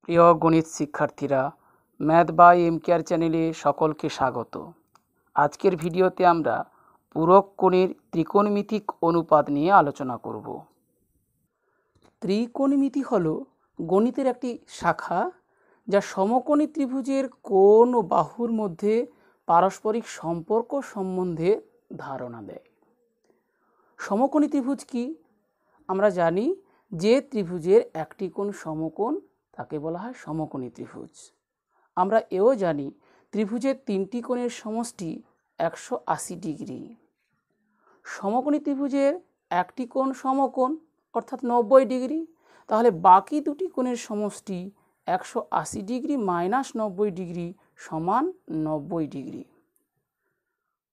প্রিয় গণিত শিক্ষার্থীরা, ম্যাথ বাই এমকেআর চ্যানেলে সকলকে স্বাগত। আজকের ভিডিওতে আমরা পূরক কোণের ত্রিকোণমিতিক অনুপাত নিয়ে আলোচনা করব। ত্রিকোণমিতি হল গণিতের একটি শাখা যা সমকোণী ত্রিভুজের কোণ ও বাহুর মধ্যে পারস্পরিক সম্পর্ক সম্বন্ধে ধারণা দেয়। সমকোণী ত্রিভুজ কি? আমরা জানি যে ত্রিভুজের একটি কোণ সমকোণ তাকে বলা হয় সমকোণী ত্রিভুজ। আমরা এও জানি ত্রিভুজের তিনটি কোণের সমষ্টি 180 ডিগ্রি। সমকোণী ত্রিভুজের একটি কোণ সমকোণ অর্থাৎ 90 ডিগ্রি, তাহলে বাকি দুটি কোণের সমষ্টি 180 ডিগ্রি মাইনাস 90 ডিগ্রি সমান 90 ডিগ্রি।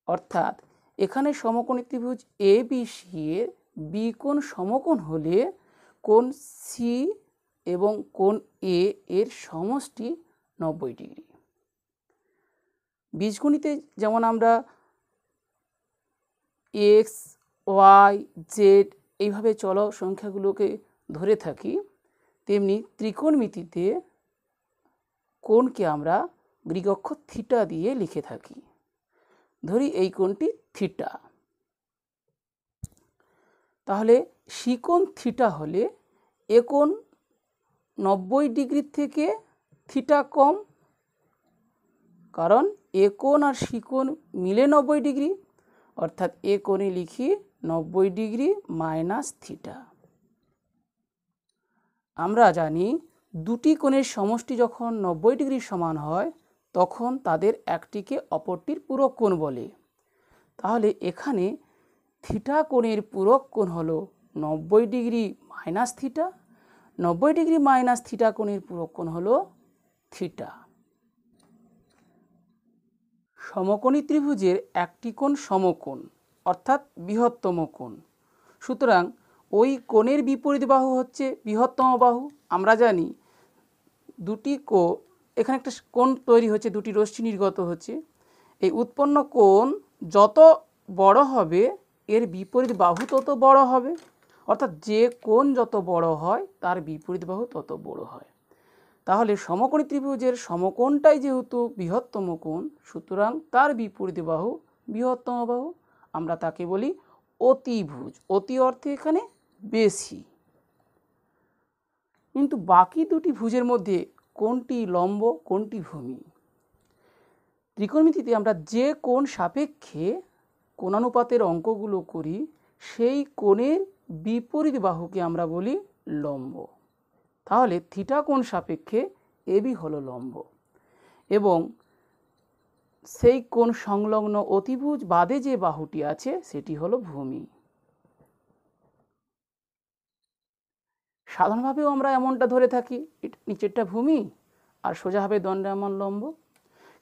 অর্থাৎ এখানে সমকোণী ত্রিভুজ ABC এর বি কোণ সমকোণ হলে কোণ সি এবং কোণ এ এর সমষ্টি 90 ডিগ্রি। বীজগণিতে যেমন আমরা x, y, z এইভাবে চলক সংখ্যাগুলোকে ধরে থাকি, তেমনি ত্রিকোণমিতিতে কোণকে আমরা গ্রীক অক্ষর থিটা দিয়ে লিখে থাকি। ধরি এই কোণটি থিটা, তাহলে সি কোণ থিটা হলে এ কোণ 90 ডিগ্রি থেকে থিটা কম, কারণ এ কোণ আর সি কোণ মিলে 90 ডিগ্রি, অর্থাৎ এ কোণে লিখি 90 ডিগ্রি মাইনাস থিটা। আমরা জানি দুটি কোণের সমষ্টি যখন 90 ডিগ্রি সমান হয় তখন তাদের একটিকে অপরটির পূরক কোণ বলে। তাহলে এখানে থিটা কোণের পূরক কোণ হলো 90 degree minus theta, 90 degree minus theta কোণের পূরক কোণ হলো থিটা। সমকোণী ত্রিভুজের একটি কোণ সমকোণ অর্থাৎ বৃহত্তম কোণ, সুতরাং ওই কোণের বিপরীত বাহু হচ্ছে বৃহত্তম বাহু। আমরা জানি দুটি এখানে একটা কোণ তৈরি হচ্ছে, দুটি রশ্মি নির্গত হচ্ছে। এই উৎপন্ন কোণ যত বড় হবে এর বিপরীত বাহু তত বড় হবে, অর্থাৎ যে কোণ যত বড় হয় তার বিপরীত বাহু তত বড় হয়। তাহলে সমকোণী ত্রিভুজের সমকোণটাই যেহেতু বৃহত্তম কোণ, সুতরাং তার বিপরীত বাহু বৃহত্তম বাহু, আমরা তাকে বলি অতিভুজ। অতি অর্থে এখানে বেশি। কিন্তু বাকি দুটি ভুজের মধ্যে কোনটি লম্ব কোনটি ভূমি? ত্রিকোণমিতিতে আমরা যে কোণ সাপেক্ষে কোণানুপাতের অঙ্কগুলো করি সেই কোণের বিপরীত বাহুকে আমরা বলি লম্ব। তাহলে থিটা কোণ সাপেক্ষে এবি হলো লম্ব এবং সেই কোণ সংলগ্ন অতিভুজ বাদে যে বাহুটি আছে সেটি হলো ভূমি। সাধারণভাবেও আমরা এমনটা ধরে থাকি, নিচেরটা ভূমি আর সোজাভাবে দণ্ডায়মান লম্ব।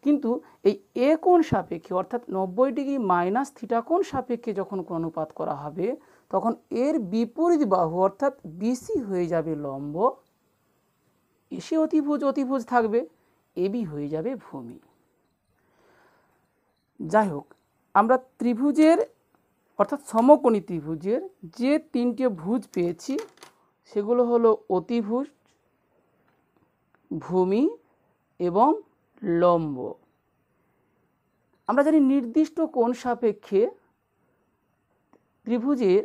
কিন্তু এই এ কোণ সাপেক্ষে অর্থাৎ 90 ডিগ্রি মাইনাস থিটা কোণ সাপেক্ষে যখন কোণ অনুপাত করা হবে তখন এর বিপরীত বাহু অর্থাৎ বিসি হয়ে যাবে লম্ব, এসি অতিভুজ থাকবে, এবি হয়ে যাবে ভূমি। যাই হোক, আমরা ত্রিভুজের অর্থাৎ সমকোণী ত্রিভুজের যে তিনটে ভুজ পেয়েছি সেগুলো হলো অতিভুজ, ভূমি এবং লম্ব। আমরা জানি নির্দিষ্ট কোণ সাপেক্ষে ত্রিভুজের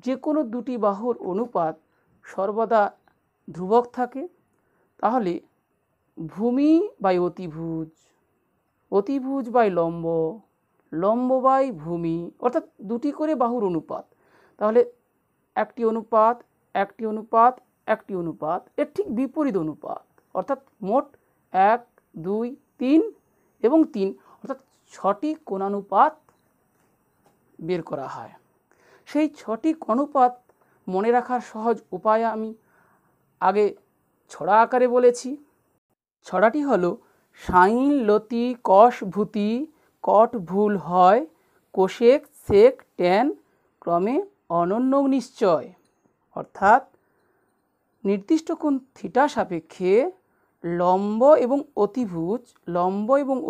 যে কোনো দুটি বাহুর অনুপাত সর্বদা ধ্রুবক থাকে। তাহলে ভূমি বাই অতিভুজ, অতিভুজ বাই লম্ব, লম্ব বাই ভূমি, অর্থাৎ দুটি করে বাহুর অনুপাত। তাহলে একটি অনুপাত একটি অনুপাত একটি অনুপাত এর ঠিক বিপরীত অনুপাত, অর্থাৎ মোট 1, 2, 3 এবং 3, অর্থাৎ 6টি কোণানুপাত বের করা হয়। সেই 6টি অনুপাত মনে রাখার সহজ উপায় আমি আগে ছড়া আকারে বলেছি। ছড়াটি হলো সাইন লতি কস ভূতি কট ভুল হয় কোশেক সেক ট্যান ক্রমে অনন্য নিশ্চয়। অর্থাৎ নির্দিষ্ট কোণ থিটা সাপেক্ষে লম্ব এবং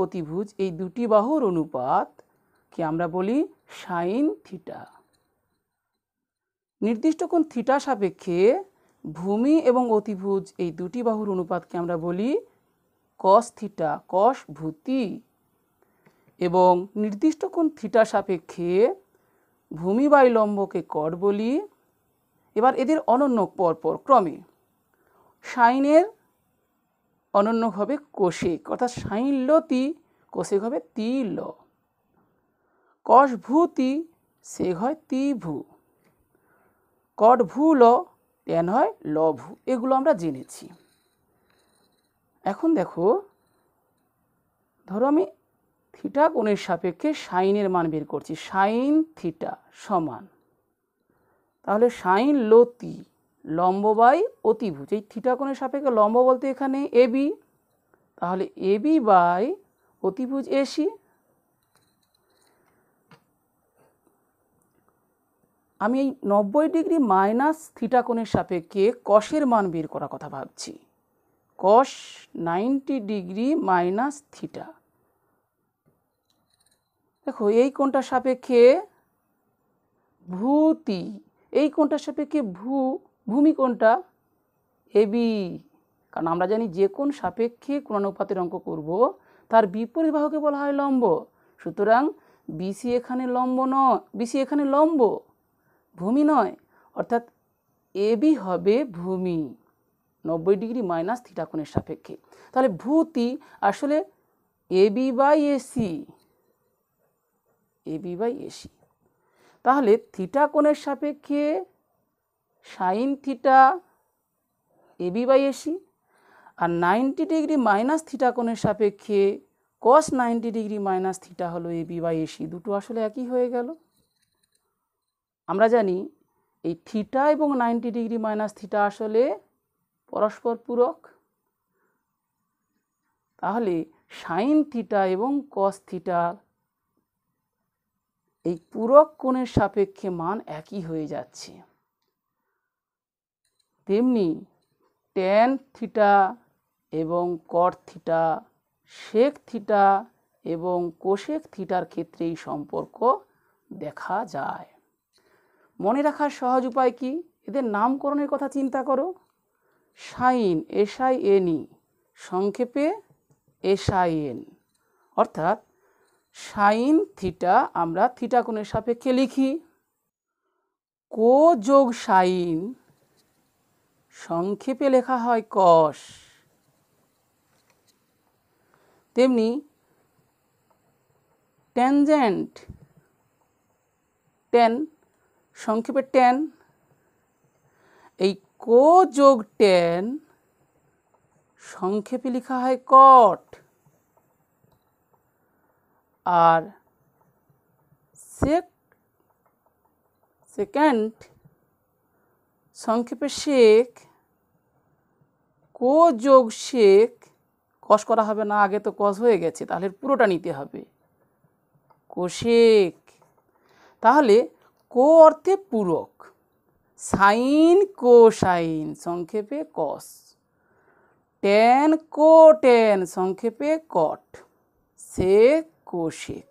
অতিভুজ এই দুটি বাহুর অনুপাতকে আমরা বলি সাইন থিটা। নির্দিষ্ট কোণ থিটা সাপেক্ষে ভূমি এবং অতিভুজ এই দুটি বাহুর অনুপাতকে আমরা বলি কস থিটা, কস ভূতি। এবং নির্দিষ্ট কোণ থিটা সাপেক্ষে ভূমি বাই লম্বকে কট বলি। এবার এদের অনন্য পরপর ক্রমে সাইনের অনন্য হবে কোশেক, অর্থাৎ সাইন লতি, কোশেক হবে তি ল। কস ভূতি সেক হয় তি ভূ, কট ভূ ল ট্যান হয় ল ভূ। এগুলো আমরা জেনেছি। এখন দেখো, ধরো আমি থিটা কোণের সাপেক্ষে সাইনের মান বের করছি। সাইন থিটা সমান, তাহলে সাইন লতি লম্ব বাই অতিভুজ। এই থিটা কোণের সাপেক্ষে লম্ব বলতে এখানে এবি, তাহলে এবি বাই অতিভুজ এসি। আমি এই 90 ডিগ্রি মাইনাস থিটা কোণের সাপেক্ষে কসের মান বের করার কথা ভাবছি। কস 90 ডিগ্রি মাইনাস থিটা। দেখো এই কোণটার সাপেক্ষে ভূতি, এই কোণটার সাপেক্ষে ভূমি কোণটা এবি। কারণ আমরা জানি যে কোণ সাপেক্ষে কোণানুপাতের অঙ্ক করব তার বিপরীত বাহুকে বলা হয় লম্ব। সুতরাং বিসি এখানে লম্ব নয়, বিসি এখানে লম্ব, ভূমি নয়, অর্থাৎ এবি হবে ভূমি 90 ডিগ্রি মাইনাস থিটা কোণের সাপেক্ষে। তাহলে ভূতি আসলে AB by AC, AB by AC. তাহলে থিটা কোণের সাপেক্ষে sine theta AB by AC, আর 90 ডিগ্রি মাইনাস থিটা কোণের সাপেক্ষে কস 90 ডিগ্রি মাইনাস থিটা হলো এবি বাই এসি। দুটো আসলে একই হয়ে গেল। আমরা জানি এই থিটা এবং 90 ডিগ্রি মাইনাস থিটা আসলে পরস্পর পূরক। তাহলে সাইন থিটা এবং কস থিটা এই পূরক কোণের সাপেক্ষে মান একই হয়ে যাচ্ছে। তেমনি ট্যান থিটা এবং কট থিটা, সেক থিটা এবং কোশেক থিটার ক্ষেত্রে এই সম্পর্ক দেখা যায়। মনে রাখার সহজ উপায় কি? এদের নামকরণের কথা চিন্তা করো। সাইন SINE, সংক্ষেপে SIN, অর্থাৎ সাইন থিটা আমরা থিটা কোণের সাপেক্ষে লিখি। কো যোগ সাইন সংক্ষেপে লেখা হয় কস। তেমনি ট্যানজেন্ট, ট্যান সংক্ষেপে ট্যান। এই কো যোগ ট্যান সংক্ষেপে লেখা হয় কট। আর সেকেন্ড সংক্ষেপে শেক, কো যোগ শেক, কস করা হবে না, আগে তো কস হয়ে গেছে, তাহলে পুরোটা নিতে হবে কোশেক। তাহলে কো অর্থে পূরক, সাইন কোসাইন সংক্ষেপে কস, ট্যান কোট্যান সংক্ষেপে কট, সেক কোশেক।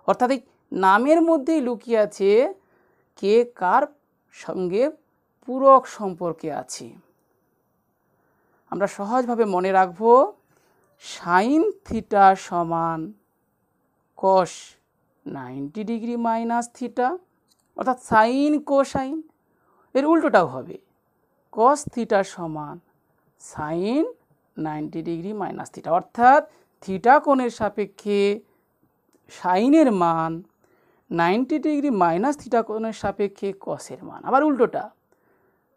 অর্থাৎ এই নামের মধ্যেই লুকিয়ে আছে কে কার সঙ্গে পূরক সম্পর্কে আছে। আমরা সহজভাবে মনে রাখব সাইন থিটা সমান কস 90 ডিগ্রি মাইনাস থিটা, অর্থাৎ সাইন কোসাইন। এর উল্টোটাও হবে, কস থিটা সমান সাইন 90 ডিগ্রি মাইনাস থিটা, অর্থাৎ থিটা কোণের সাপেক্ষে সাইনের মান 90 ডিগ্রি মাইনাস থিটা কোণের সাপেক্ষে কসের মান। আবার উল্টোটা,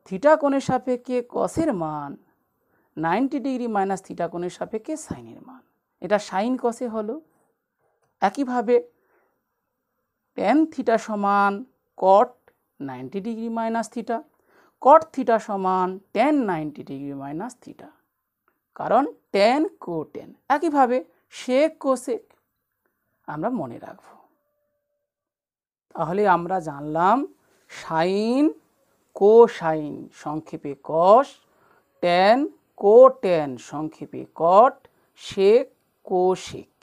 থিটা কোণের সাপেক্ষে কসের মান 90 ডিগ্রি মাইনাস থিটা কোণের সাপেক্ষে সাইনের মান। এটা সাইন কসে হলো। একইভাবে ট্যান থিটা সমান কট 90 ডিগ্রি মাইনাস থিটা, কট থিটা সমান ট্যান 90 ডিগ্রি মাইনাস থিটা, কারণ ট্যান কোট্যান। একইভাবে সেক কোসেক আমরা মনে রাখব। তাহলে আমরা জানলাম সাইন কোসাইন সংক্ষেপে কস, ট্যান কোট্যান সংক্ষেপে কট, সেক কোশেক।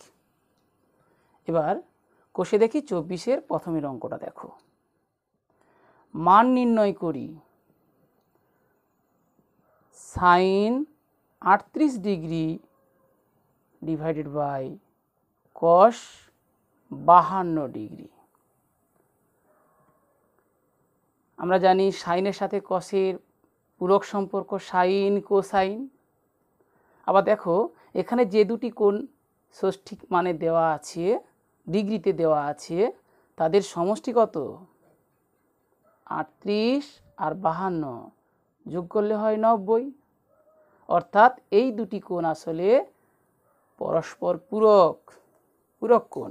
এবার কোষে দেখি 24-এর প্রথমের অঙ্কটা দেখো। মান নির্ণয় করি sine 38 degree divided by cos 52 degree. আমরা জানি সাইনের সাথে কসের পূরক সম্পর্ক সাইন কোসাইন। আবার দেখো এখানে যে দুটি কোণ ষষ্ঠিক মানে দেওয়া আছে, ডিগ্রিতে দেওয়া আছে, তাদের সমষ্টি কত? 38 আর 52 যোগ করলে হয় 90। অর্থাৎ এই দুটি কোণ আসলে পরস্পর পূরক কোণ।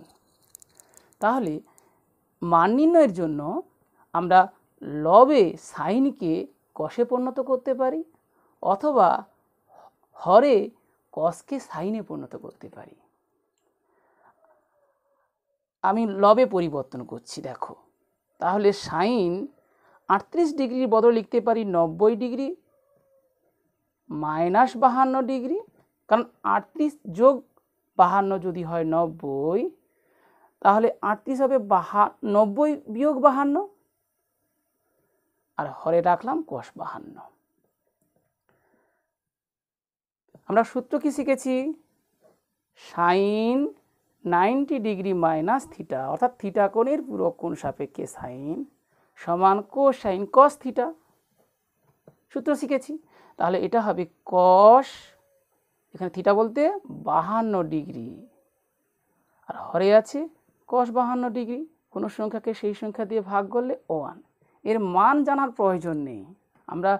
তাহলে মান নির্ণয়ের জন্য আমরা লবে সাইনকে কষে পরিণত করতে পারি, অথবা হরে কসকে সাইনে পরিণত করতে পারি। আমি লবে পরিবর্তন করছি, দেখো। তাহলে সাইন 38 ডিগ্রির বদলে লিখতে পারি 90 ডিগ্রি মাইনাস 52 ডিগ্রি, কারণ 38 যোগ 52 যদি হয় 90, তাহলে 38 হবে 90 বিয়োগ 52, আর হরে রাখলাম cos 52। আমরা সূত্র কি শিখেছি? সাইন 90 ডিগ্রি মাইনাস থিটা, অর্থাৎ থিটা কোণের পূরক কোণ সাপেক্ষে সাইন সমান কোসাইন কস থিটা, সূত্র শিখেছি। তাহলে এটা হবে কস, এখানে থিটা বলতে 52 ডিগ্রি, আর হরে আছে কস 52 ডিগ্রি। কোনো সংখ্যাকে সেই সংখ্যা দিয়ে ভাগ করলে 1। এর মান জানার প্রয়োজন নেই, আমরা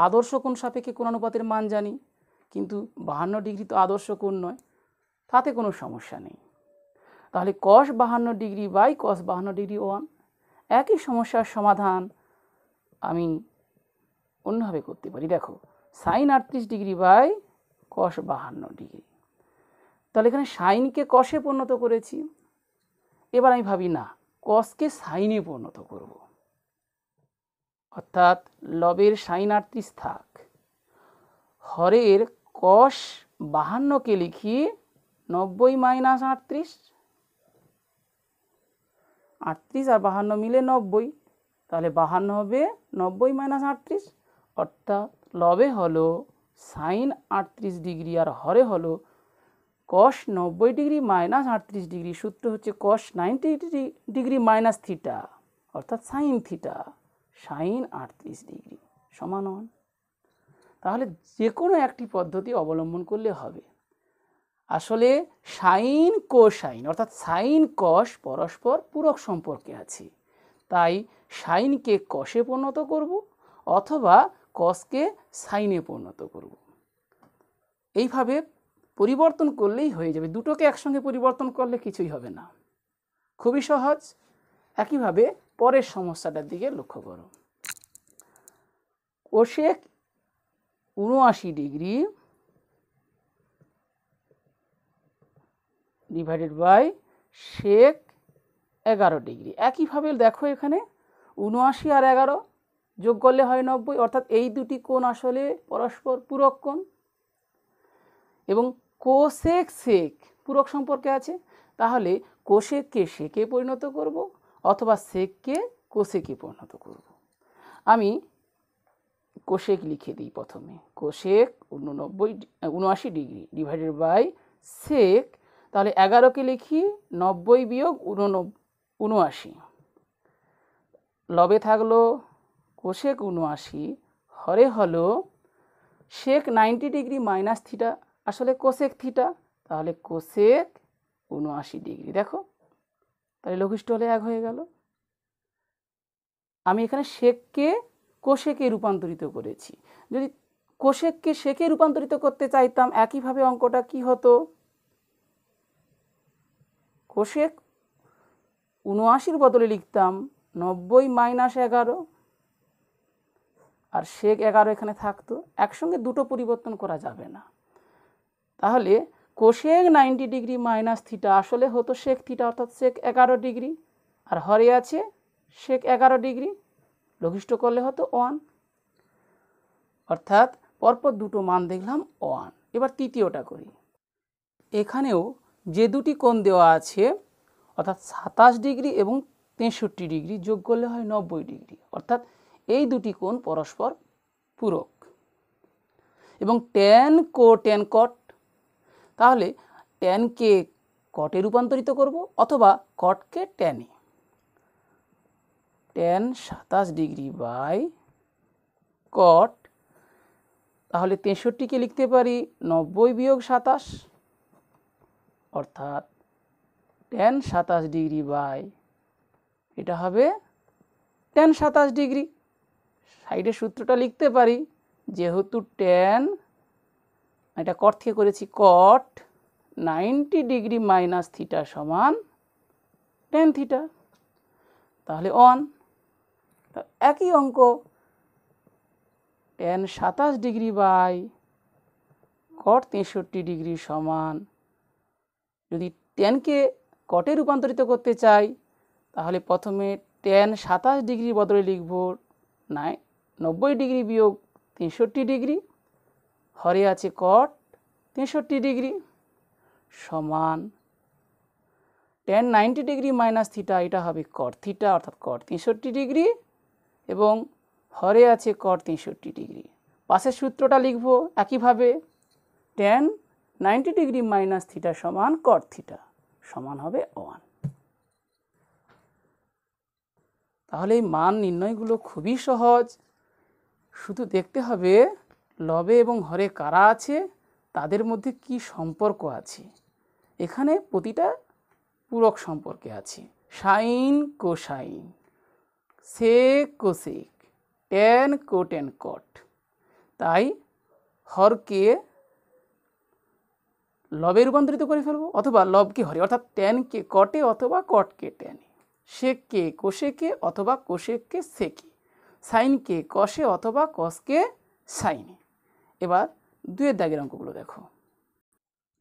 আদর্শ কোণ সাপেক্ষে কোণানুপাতের মান জানি, কিন্তু 52 ডিগ্রি তো আদর্শ কোণ নয়, তাতে কোনো সমস্যা নেই। তাহলে cos 52 degree by cos 52 degree 1। একই সমস্যার সমাধান আমি অন্যভাবে করতে পারি। দেখো sine 38 degree by cos 52 degree. তাহলে এখানে সাইনকে কসে পরিণত করেছি, এবার আমি ভাবি না কসকে সাইনে পরিণত করব, অর্থাৎ লবের সাইন 38 থাক, হরের কস 52কে লিখি 90 মাইনাস 38, 38 আর 52 মিলে 90, তাহলে 52 হবে 90 মাইনাস 38, অর্থাৎ লবে হলো সাইন 38 ডিগ্রি আর হরে হলো কস 90 ডিগ্রি মাইনাস 38 ডিগ্রি। সূত্র হচ্ছে কস 90 ডিগ্রি মাইনাস থিটা, অর্থাৎ সাইন থিটা সাইন 38 ডিগ্রি সমান 1। তাহলে যে কোনো একটি পদ্ধতি অবলম্বন করলে হবে। আসলে সাইন কোসাইন অর্থাৎ সাইন কস পরস্পর পূরক সম্পর্কে আছে, তাই সাইনকে কসে পরিণত করব অথবা কসকে সাইনে পরিণত করব। এইভাবে পরিবর্তন করলেই হয়ে যাবে, দুটোকে একসঙ্গে পরিবর্তন করলে কিছুই হবে না, খুবই সহজ। একইভাবে পরের সমস্যাটার দিকে লক্ষ্য করো। Cosec 79 degree divided by sec 11 degree. একইভাবে দেখো এখানে 79 আর 11 যোগ করলে হয় 90, অর্থাৎ এই দুটি কোণ আসলে পরস্পর পূরক কোণ, এবং কোসেক সেক পূরক সম্পর্কে আছে। তাহলে কোসেককে সেকে পরিণত করব অথবা সেককে কোসেকে পরিণত করব। আমি কোসেক লিখে দিই প্রথমে, cosec 79 degree divided by sec, তাহলে 11কে লিখি 90 বিয়োগ 79, লবে থাকলো কোসেক 79, হরে হলো সেক 90 ডিগ্রি মাইনাস থিটা, আসলে কোসেক থিটা, তাহলে কোসেক 79 ডিগ্রি। দেখো তাহলে লঘিষ্ঠ হলে 1 হয়ে গেল। আমি এখানে সেককে কোসেকে রূপান্তরিত করেছি, যদি কোসেককে সেকে রূপান্তরিত করতে চাইতাম একইভাবে অঙ্কটা কি হতো, কোসেক 79 বদলে লিখতাম 90 মাইনাস 11, আর সেক 11 এখানে থাকতো, একসঙ্গে দুটো পরিবর্তন করা যাবে না। তাহলে কোসেক 90 ডিগ্রি মাইনাস থিটা আসলে হতো সেক থিটা, অর্থাৎ সেক 11 ডিগ্রি, আর হরে আছে সেক 11 ডিগ্রি, লঘিষ্ঠ করলে হতো 1, অর্থাৎ পরপর দুটো মান দেখলাম 1। এবার তৃতীয়টা করি। এখানেও যে দুটি কোণ দেওয়া আছে, অর্থাৎ 27 ডিগ্রি এবং 63 ডিগ্রি যোগ করলে হয় 90 ডিগ্রি, অর্থাৎ এই দুটি কোণ পরস্পর পূরক। এবং ট্যান কোটেন কট, তাহলে ট্যানকে কটে রূপান্তরিত করব অথবা কটকে ট্যানে। ট্যান 27 ডিগ্রি বাই কট, তাহলে 63কে লিখতে পারি 90 বিয়োগ 27, অর্থাৎ ট্যান 27 ডিগ্রি বাই এটা হবে ট্যান 27 ডিগ্রি। সাইডে সূত্রটা লিখতে পারি, যেহেতু ট্যান এটা কট থেকে করেছি, কট 90 ডিগ্রি মাইনাস থিটা সমান ট্যান থিটা, তাহলে 1। একই অঙ্ক tan 27 degree by cot 63 degree সমান, যদি ট্যানকে কটে রূপান্তরিত করতে চাই তাহলে প্রথমে ট্যান 27 ডিগ্রি বদলে লিখব 90 ডিগ্রি বিয়োগ 63 ডিগ্রি, হরে আছে কট 63 ডিগ্রি সমান ট্যান 90 ডিগ্রি মাইনাস থিটা, এটা হবে কট থিটা অর্থাৎ কট 63 ডিগ্রি, এবং হরে আছে কট 63 ডিগ্রি। পাশের সূত্রটা লিখব একইভাবে, ট্যান 90 ডিগ্রি মাইনাস থিটা সমান কট থিটা সমান হবে 1। তাহলে এই মান নির্ণয়গুলো খুবই সহজ, শুধু দেখতে হবে লবে এবং হরে কারা আছে, তাদের মধ্যে কি সম্পর্ক আছে। এখানে প্রতিটা পূরক সম্পর্কে আছে, sine cosine, sec cosec, tan cotan cot. তাই হরকে লবে রূপান্তরিত করে ফেলবো অথবা লবকে হরে, অর্থাৎ ট্যানকে কটে অথবা কটকে ট্যানে, সেককে কোশেকে অথবা কোশেককে সেকে, সাইনকে কষে অথবা কসকে সাইনে। এবার 2 এর দাগের অঙ্কগুলো দেখো।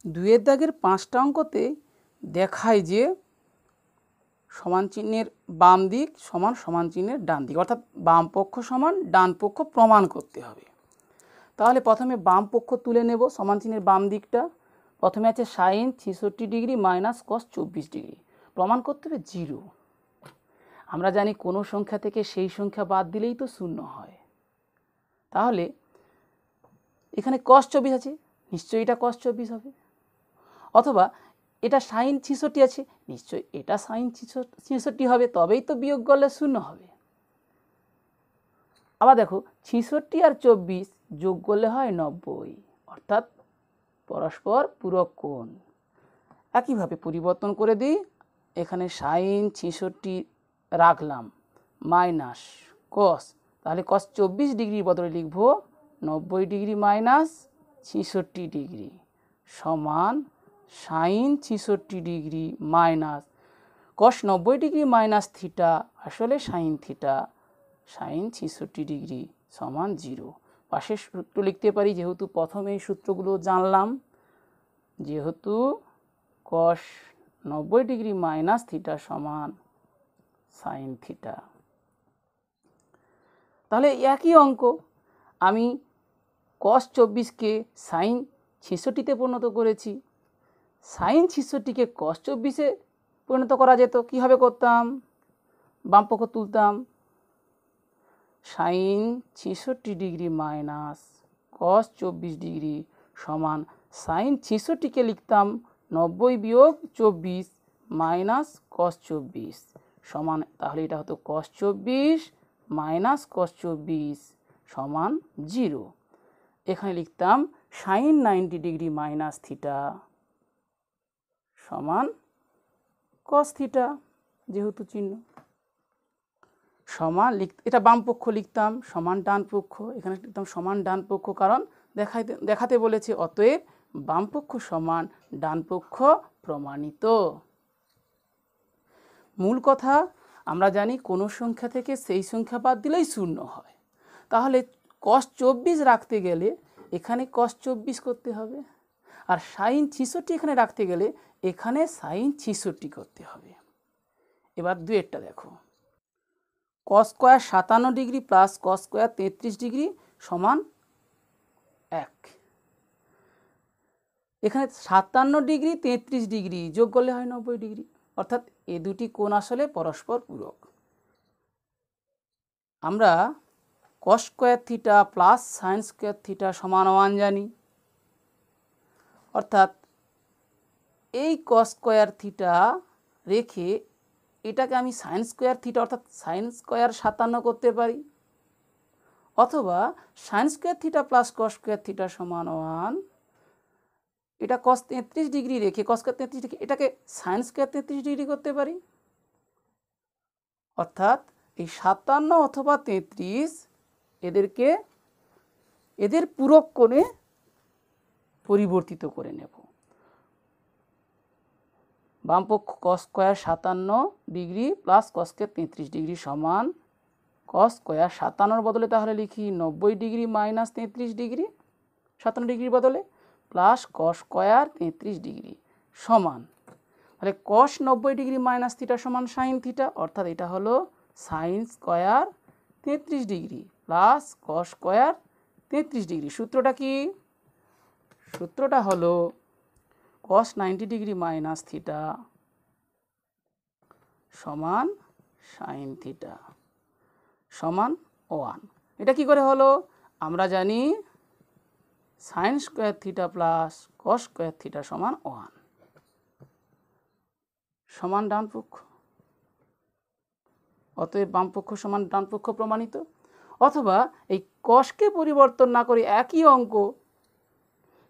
2 এর দাগের 5টা অঙ্কতে দেখায় যে সমান চিহ্নের বাম দিক সমান সমান চিহ্নের ডান দিক, অর্থাৎ বাম পক্ষ সমান ডান পক্ষ প্রমাণ করতে হবে। তাহলে প্রথমে বাম পক্ষ তুলে নেব, সমান চিহ্নের বাম দিকটা। প্রথমে আছে sine 66 degree minus cos 24 degree, প্রমাণ করতে হবে 0। আমরা জানি কোনো সংখ্যা থেকে সেই সংখ্যা বাদ দিলেই তো শূন্য হয়, তাহলে এখানে কস 24 আছে, নিশ্চয়ই এটা কস 24 হবে, অথবা এটা সাইন 66 আছে, নিশ্চয়ই এটা সাইন 66 হবে, তবেই তো বিয়োগ করলে শূন্য হবে। আবার দেখো 66 আর 24 যোগ করলে হয় 90, অর্থাৎ পরস্পর পূরক কোণ। একইভাবে পরিবর্তন করে দিই, এখানে সাইন 66 রাখলাম মাইনাস কস, তাহলে কস 24 ডিগ্রি বদলে লিখব 90 ডিগ্রি মাইনাস 66 ডিগ্রি সমান sine 66 degree minus cos 90 degree minus theta, আসলে সাইন থিটা, সাইন 66 ডিগ্রি সমান 0। পাশের সূত্র লিখতে পারি, যেহেতু প্রথমে এই সূত্রগুলো জানলাম, যেহেতু কস 90 ডিগ্রি মাইনাস থিটা সমান সাইন থিটা। তাহলে একই অঙ্ক আমি কস 24কে সাইন 66তে পরিণত করেছি, সাইন 66কে কস 24-এ পরিণত করা যেত, কীভাবে করতাম? বাম পক্ষ তুলতাম, sine 66 degree minus cos 24 degree সমান সাইন 66কে লিখতাম 90 বিয়োগ 24 মাইনাস কস 24 সমান, তাহলে এটা হতো কস 24 মাইনাস কস 24 সমান 0। এখানে লিখতাম সাইন 90 ডিগ্রি মাইনাস থিটা সমান কস থিটা, যেহেতু চিহ্ন সমান এটা বাম পক্ষ লিখতাম, সমান ডান পক্ষ, এখানে লিখতাম সমান ডান পক্ষ, কারণ দেখাতে বলেছে, অতএব বাম পক্ষ সমান ডান পক্ষ প্রমাণিত। মূল কথা আমরা জানি কোনো সংখ্যা থেকে সেই সংখ্যা বাদ দিলেই শূন্য হয়, তাহলে কস 24 রাখতে গেলে এখানে কস 24 করতে হবে, আর সাইন 66 এখানে রাখতে গেলে এখানে সাইন 66 করতে হবে। এবার 2-এরটা দেখো, কস square 57 degree plus cos square 33 degree সমান 1। এখানে 57 ডিগ্রি 33 ডিগ্রি যোগ করলে হয় 90 ডিগ্রি, অর্থাৎ এ দুটি কোণ আসলে পরস্পর পূরক। আমরা cos square theta plus sine square theta সমান 1 জানি। অর্থাৎ এই কস স্কোয়ার থিটা রেখে এটাকে আমি সাইন স্কোয়ার থিটা অর্থাৎ সাইন স্কোয়ার 57 করতে পারি, অথবা sine square theta plus cos square theta সমান 1, এটা কস 33 ডিগ্রি রেখে কস স্কোয়ার 33 ডিগ্রি এটাকে সাইন স্কোয়ার 33 ডিগ্রি করতে পারি। অর্থাৎ এই 57 অথবা 33 এদেরকে এদের পূরক কোণে পরিবর্তিত করে নেব। বামপক্ষ cos square 57 degree plus cos square 33 degree সমান কস স্কোয়ার 57 বদলে তাহলে লিখি 90 ডিগ্রি মাইনাস 33 ডিগ্রি, 57 ডিগ্রির বদলে প্লাস কস স্কোয়ার 33 ডিগ্রি সমান, তাহলে কস 90 ডিগ্রি মাইনাস থিটা সমান সাইন থিটা, অর্থাৎ এটা হলো sine square 33 degree plus cos square 33 degree. সূত্রটা কি? সূত্রটা হলো কস 90 ডিগ্রি মাইনাস থিটা সমান সাইন থিটা সমান 1। এটা কি করে হলো? আমরা জানি sine square theta plus cos square theta সমান 1 সমান ডান পক্ষ, অতএব বাম পক্ষ সমান ডান পক্ষ প্রমাণিত। অথবা এই কসকে পরিবর্তন না করে একই অঙ্ক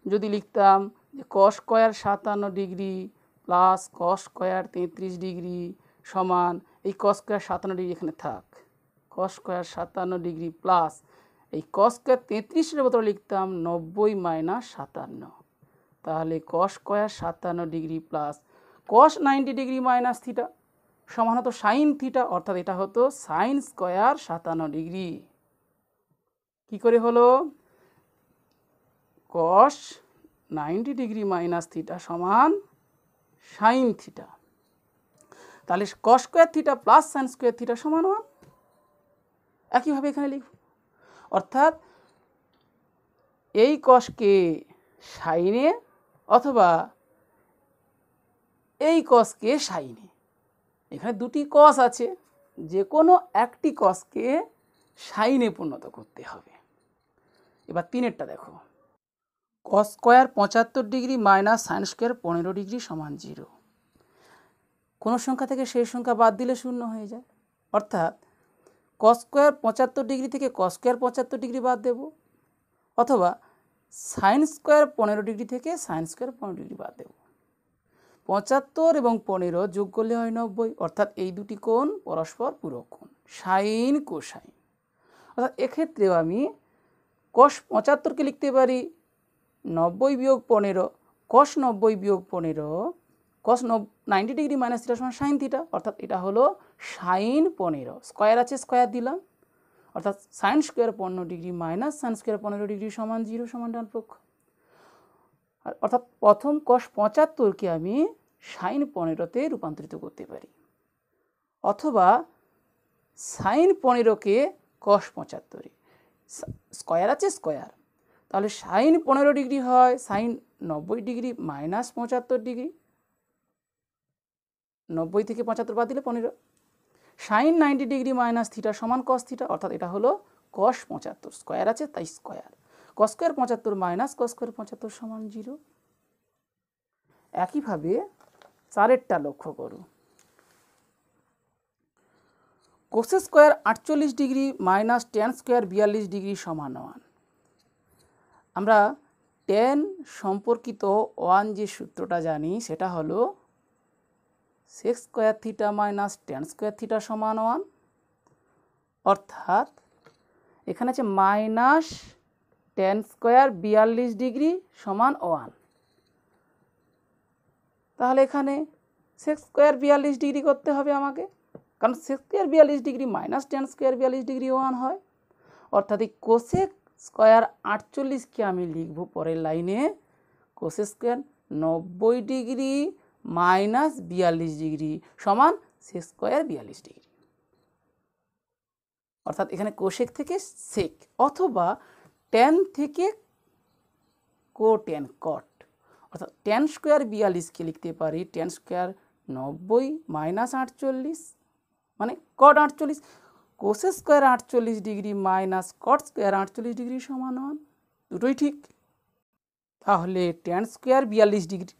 যদি লিখতাম যে কস square 57 degree plus cos square 33 degree সমান, এই কস স্কোয়ার 57 ডিগ্রি এখানে থাক, কস স্কোয়ার 57 ডিগ্রি প্লাস এই কস স্কোয়ার 33-এর বদলে লিখতাম 90 মাইনাস 57, তাহলে কস স্কোয়ার 57 ডিগ্রি প্লাস কস 90 ডিগ্রি মাইনাস থিটা সমান হতো সাইন থিটা, অর্থাৎ এটা হতো সাইন স্কোয়ার 57 ডিগ্রি। কী করে হলো? কস 90 ডিগ্রি মাইনাস থিটা সমান সাইন থিটা, তাহলে cos square theta plus sine square theta সমান 1। একইভাবে এখানে লিখব, অর্থাৎ এই কসকে সাইনে অথবা এই কসকে সাইনে, এখানে দুটি কস আছে, যে কোনো একটি কসকে সাইনে পরিণত করতে হবে। এবার 3-এরটা দেখো, cos square 75 degree minus sine square 15 degree সমান 0। কোনো সংখ্যা থেকে সেই সংখ্যা বাদ দিলে 0 হয়ে যায়, অর্থাৎ কস স্কোয়ার 75 ডিগ্রি থেকে কস স্কোয়ার 75 ডিগ্রি বাদ দেব, অথবা সাইন স্কোয়ার 15 ডিগ্রি থেকে সাইন স্কোয়ার 15 ডিগ্রি বাদ দেব। 75 এবং 15 যোগ করলে হয় 90, অর্থাৎ এই দুটি কোণ পরস্পর পূরক কোণ, সাইন কোসাইন। অর্থাৎ এক্ষেত্রেও আমি কস 75-কে লিখতে পারি 90 বিয়োগ 15, কস 90 বিয়োগ 15, কস 90 ডিগ্রি মাইনাস থিটা সমান সাইন থিটা, অর্থাৎ এটা হলো সাইন 15, স্কোয়ার আছে স্কোয়ার দিলাম, অর্থাৎ sine square 15 degree minus sine square 15 degree সমান 0 সমান ডান পক্ষ। অর্থাৎ প্রথম কস 75-কে আমি সাইন 15-তে রূপান্তরিত করতে পারি, অথবা সাইন 15-কে কস 75-এ, স্কোয়ার আছে স্কোয়ার, তাহলে সাইন 15 ডিগ্রি হয় সাইন 90 ডিগ্রি মাইনাস 75 ডিগ্রি, 90 থেকে 75 বাদ দিলে 15, সাইন 90 ডিগ্রি মাইনাস থিটা সমান কস থিটা, অর্থাৎ এটা হলো কস 75, স্কোয়ার আছে তাই square, cos square 75 minus cos square 75 সমান 0। একইভাবে 4-এরটা লক্ষ্য করো, cos square 48 degree minus tan square 42 degree সমান 1। আমরা ট্যান সম্পর্কিত 1 যে সূত্রটা জানি সেটা হলো sec square theta minus tan square theta সমান 1, অর্থাৎ এখানে আছে মাইনাস ট্যান স্কোয়ার 42 ডিগ্রি সমান 1, তাহলে এখানে সেক স্কোয়ার 42 ডিগ্রি করতে হবে আমাকে, কারণ sec square 42 degree minus tan square 42 degree 1 হয়, অর্থাৎ এই কোসেক স্কোয়ার 48-কে আমি লিখব পরের লাইনে cos square 90 degree minus 42 degree সমান সেক স্কোয়ার 42 ডিগ্রি, অর্থাৎ এখানে কোসেক থেকে সেক অথবা ট্যান থেকে কোট্যান কট, অর্থাৎ ট্যান স্কোয়ার 42-কে লিখতে পারি ট্যান স্কোয়ার 90 মাইনাস 48 মানে কট 48, cos square 48 degree minus cot square 48 degree সমান 1, দুটোই ঠিক। তাহলে tan square 42 degree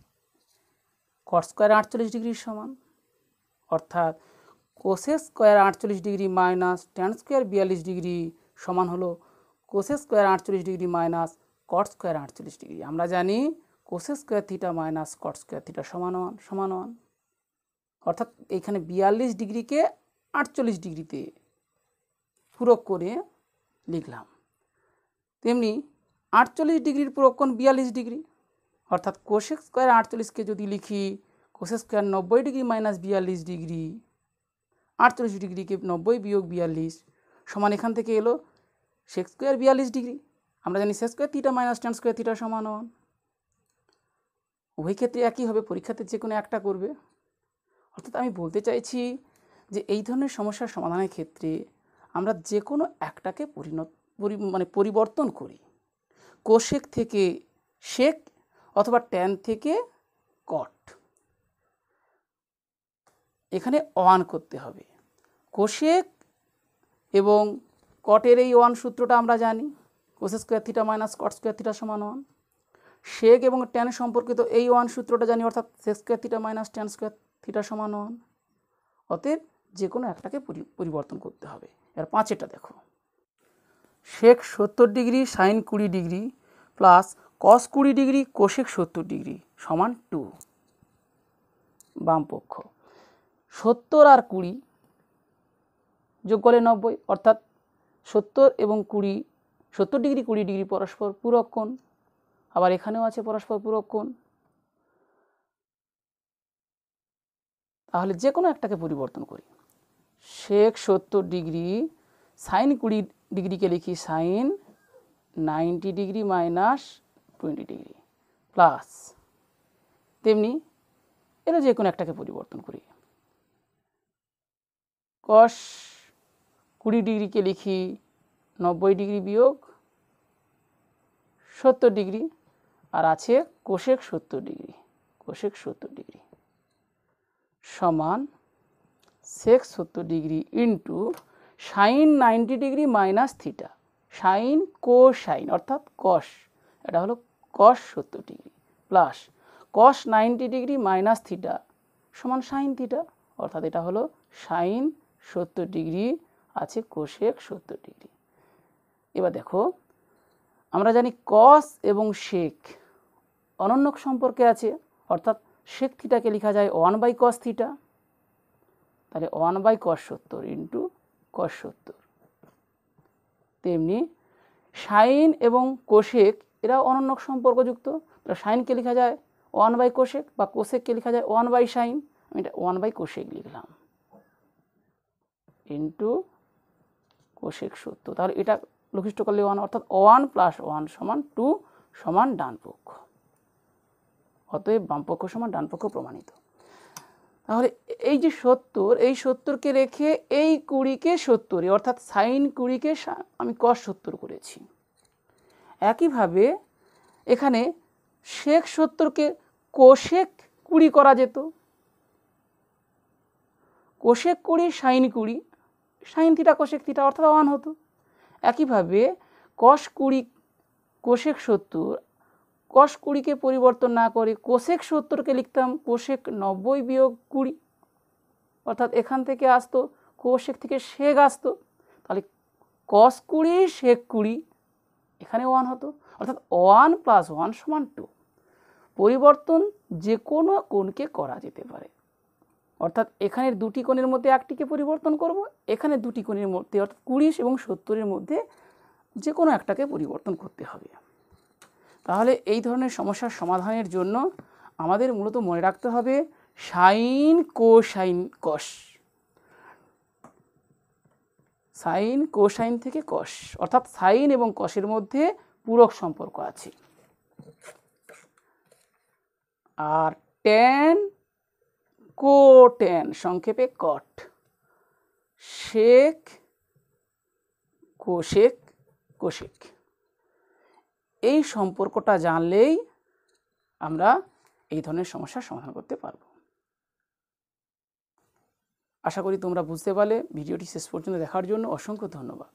cot square 48 ডিগ্রির সমান, অর্থাৎ cosec square 48 degree minus tan square 42 degree সমান হলো cosec square 48 degree minus cot square 48 degree. আমরা জানি cosec square theta minus cot square theta সমান 1, অর্থাৎ এইখানে 42 ডিগ্রিকে 48 ডিগ্রিতে পূরক করে লিখলাম। তেমনি 48 ডিগ্রির পূরক কোণ 42 ডিগ্রি, অর্থাৎ কোসেক স্কোয়ার 48কে যদি লিখি cosec square 90 degree minus 42 degree, 48 ডিগ্রিকে 90 বিয়োগ 42 সমান এখান থেকে এলো সেক স্কোয়ার 42 ডিগ্রি। আমরা জানি sec square theta minus tan square theta সমান 1। উভয় ক্ষেত্রে একই হবে, পরীক্ষাতে যে কোনো একটা করবে। অর্থাৎ আমি বলতে চাইছি যে এই ধরনের সমস্যার সমাধানের ক্ষেত্রে আমরা যে কোনো একটাকে পরিবর্তন করি, কোসেক থেকে সেক অথবা ট্যান থেকে কট। এখানে 1 করতে হবে। কোসেক এবং কটের এই 1 সূত্রটা আমরা জানি, cosec square theta minus cot square theta সমান 1। সেক এবং ট্যান সম্পর্কিত এই 1 সূত্রটা জানি, অর্থাৎ sec square theta minus tan square theta সমান 1। অতএব যে কোনো একটাকে পরিবর্তন করতে হবে। এর 5এটা দেখো, সেক 70 ডিগ্রি সাইন 20 ডিগ্রি প্লাস কস 20 ডিগ্রি কোসেক 70 ডিগ্রি সমান 2। বাম পক্ষ 70 আর 20 যোগ করলে 90, অর্থাৎ 70 এবং 20, 70 ডিগ্রি 20 ডিগ্রি পরস্পর পূরক কোণ। আবার এখানেও আছে পরস্পর পূরক কোণ। তাহলে যে কোনো একটাকে পরিবর্তন করি। সেক 70 ডিগ্রি সাইন 20 ডিগ্রিকে লিখি sine 90 degree minus 20 degree plus, তেমনি এরও যে কোনো একটাকে পরিবর্তন করি। কস 20 ডিগ্রিকে লিখি 90 ডিগ্রি বিয়োগ 70 ডিগ্রি, আর আছে কোসেক 70 ডিগ্রি, কোসেক 70 ডিগ্রি সমান সেক 70 degree into sign 90 degree minus theta, sine cosine অর্থাৎ কস, এটা হলো কস 70 ডিগ্রি প্লাস কস 90 ডিগ্রি মাইনাস থিটা সমান সাইন থিটা, অর্থাৎ এটা হলো সাইন 70 ডিগ্রি আছে কোসেক 70 ডিগ্রি। এবার দেখো, আমরা জানি কস এবং সেক অনন্যক সম্পর্কে আছে, অর্থাৎ সেক থিটাকে লেখা যায় 1/cos থিটা, তাহলে 1/cos 70 ইন্টু cos 70। তেমনি সাইন এবং কোসেক এরা অনন্যক সম্পর্কযুক্ত, তাহলে সাইনকে লেখা যায় 1/কোসেক বা কোসেককে লেখা যায় 1/সাইন। আমি এটা 1/কোসেক লিখলাম ইন্টু কোসেক 70। তাহলে এটা লঘিষ্ঠ করলে 1, অর্থাৎ 1 + 1 সমান 2 সমান ডান পক্ষ। অতএব বাম পক্ষ সমান ডান পক্ষ প্রমাণিত। তাহলে এই যে 70, এই 70কে রেখে এই 20কে 70, অর্থাৎ সাইন 20কে আমি cos 70 করেছি। একইভাবে এখানে সেক 70কে কোসেক 20 করা যেত, cosec 20 sine 20, sine theta cosec theta অর্থাৎ 1 হতো। একইভাবে cos 20 কোসেক 70, cos 20কে পরিবর্তন না করে কোসেক 70কে লিখতাম কোসেক 90 বিয়োগ 20, অর্থাৎ এখান থেকে আসতো কোসেক থেকে সেক আসতো, তাহলে cos 20 সেক 20 এখানে 1 হতো, অর্থাৎ 1 + 1 সমান 2। পরিবর্তন যে কোনো কোণকে করা যেতে পারে, অর্থাৎ এখানের দুটি কোণের মধ্যে একটিকে পরিবর্তন করব, এখানে দুটি কোণের মধ্যে অর্থাৎ 20 এবং 70-এর মধ্যে যে কোনো একটাকে পরিবর্তন করতে হবে। তাহলে এই ধরনের সমস্যার সমাধানের জন্য আমাদের মূলত মনে রাখতে হবে সাইন কোসাইন কস, সাইন কোসাইন থেকে কস, অর্থাৎ সাইন এবং কসের মধ্যে পূরক সম্পর্ক আছে। আর ট্যান কোট্যান সংক্ষেপে কট, সেক কোসেক কোসেক, এই সম্পর্কটা জানলেই আমরা এই ধরনের সমস্যার সমাধান করতে পারব। আশা করি তোমরা বুঝতে পারলে। ভিডিওটি শেষ পর্যন্ত দেখার জন্য অসংখ্য ধন্যবাদ।